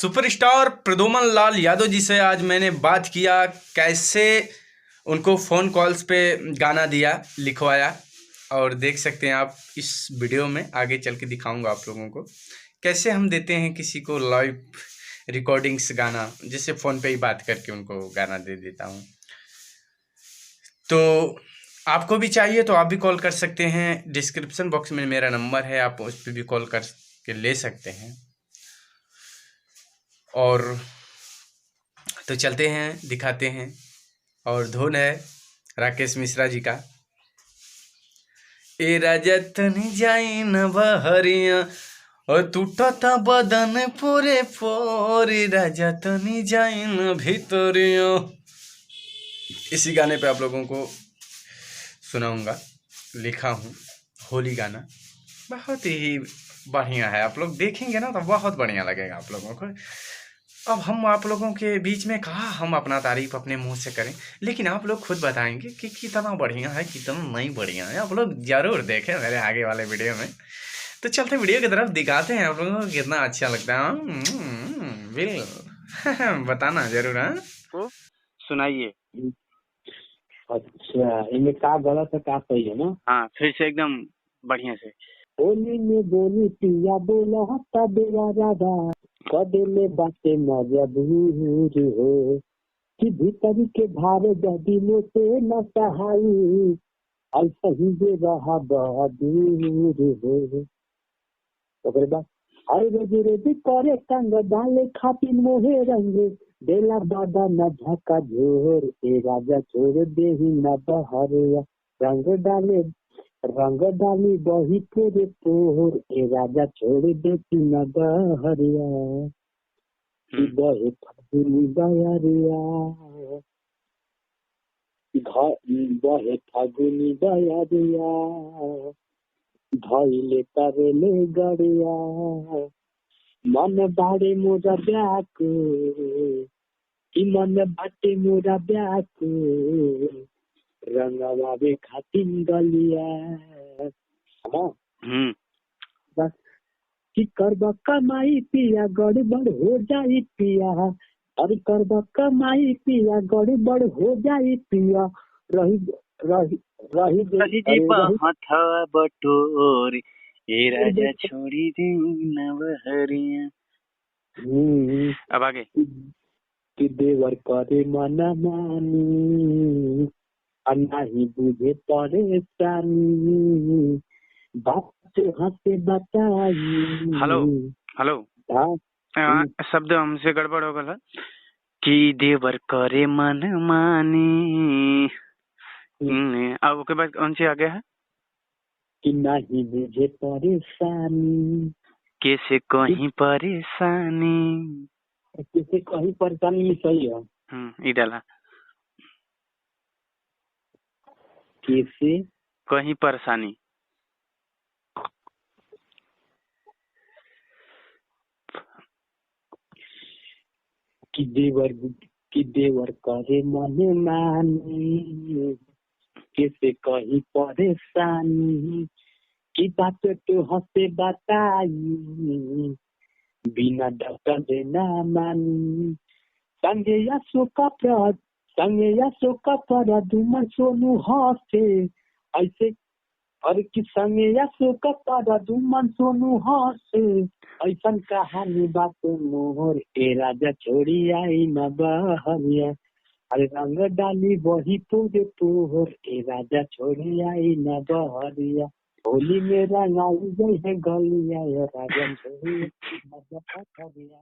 Superstar Pradyuman Lal Yadav ji से आज मैंने बात किया, कैसे उनको फ़ोन कॉल्स पे गाना दिया, लिखवाया। और देख सकते हैं आप इस वीडियो में, आगे चल के दिखाऊंगा आप लोगों को कैसे हम देते हैं किसी को लाइव रिकॉर्डिंग्स गाना, जिससे फ़ोन पे ही बात करके उनको गाना दे देता हूँ। तो आपको भी चाहिए तो आप भी कॉल कर सकते हैं, डिस्क्रिप्शन बॉक्स में मेरा नंबर है, आप उस पर भी कॉल कर के ले सकते हैं। और तो चलते हैं, दिखाते हैं। और धुन है राकेश मिश्रा जी का। ए राजा तनी जाई न बहरिया और टूटता बदन पूरे पोरे, राजा तनी जाई न भीतरिया। इसी गाने पे आप लोगों को सुनाऊंगा, लिखा हूँ, होली गाना बहुत ही बढ़िया है। आप लोग देखेंगे ना तो बहुत बढ़िया लगेगा आप लोगों को। अब हम आप लोगों के बीच में कहा हम अपना तारीफ अपने मुंह से करें, लेकिन आप लोग खुद बताएंगे कि कितना बढ़िया है, कितना नहीं बढ़िया है। आप लोग जरूर देखें मेरे आगे वाले वीडियो में। तो चलते वीडियो की तरफ, दिखाते हैं आप लोगों को कितना अच्छा लगता है। बिल बताना जरूर। हाँ, को सुनाइए। अच्छा, इनमें का गलत है का सही है ना? हाँ, फिर से एकदम बढ़िया से। होली में बोली पिया बोला हत्ता बेरा राधा, कदे में बातें मजबूर हो कि भीतर के भारे दिलों से न सहाई, ऐसा ही जे रहा बहादुर हो। ओकरे बाद हर रोज रोज करे संग डाले खातिर मोहे रंग देला दादा न झका झोर, ए राजा छोड़ दे ही न बहरिया, रंग डाली बही तेरे तोर, ए राजा छोड़ दे की न बहरिया, बहे फागुनी बयरिया, बहे फागुनी बयरिया, धइले करेले गड़िया, मन बाड़े मोरा व्याकुल, कि मन बाटे मोरा व्याकुल, रंगवावे खातिर गलिया। बस कि करबा कमाई पिया गड़बड़ हो जाई पिया, और करबा कमाई पिया गड़बड़ हो जाई पिया, रही रही रही जी हथा बटोर, ए राजा छोड़ी दे न बहरिया। अब आगे कि देवर करे मना मानी, नहीं बुझे परेशानी, बात हंसे बताई। हेलो शब्द हमसे गड़बड़ हो गया कि देवर करे मन मानी। अब उसके बाद कौन सी आगे है? कि नहीं बुझे परेशानी, कैसे कहीं परेशानी, कैसे कहीं परेशानी सही है। इधर कैसे कहीं परेशानी। कि देवर करे मन मानी, कैसे कहीं परेशानी, की बात तो हंसे बताई, बिना डॉक्टर देना मानी, संगे या शोका दुमन सोनू हंसे ऐसे, और कि संगे या शोका दुमन सोनू हंसे, ऐसन कहानी बात मोहर, ए राजा छोड़ी आई न बहरिया, अरे रंग डाली वही पूरे तोहर, ए राजा छोड़ी आई न बहरिया, होली में रंगाई गई है गलिया, राजा छोड़ी न बहरिया।